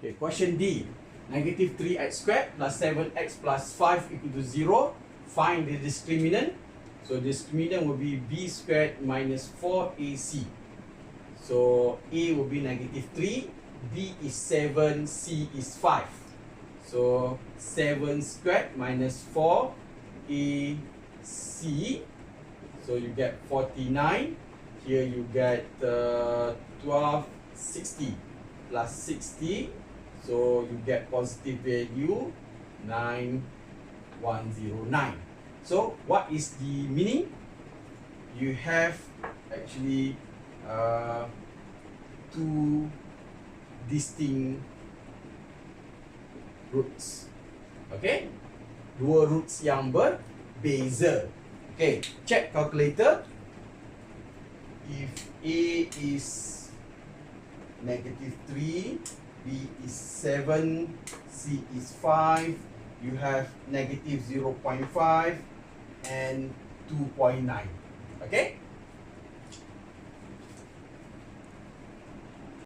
Okay, question D. Negative 3x squared plus 7x plus 5 equal to 0. Find the discriminant. So discriminant will be b squared minus 4ac. So a will be negative 3, b is 7, c is 5. So 7 squared minus 4 ac. So you get 49. Here you get 1260 plus 60. So you get positive value 9109. So what is the meaning? You have actually two distinct roots. Okay, dua roots yang berbeza. Okay, check calculator. If A is negative 3, B is 7, C is 5, you have negative 0.5 and 2.9. Okay?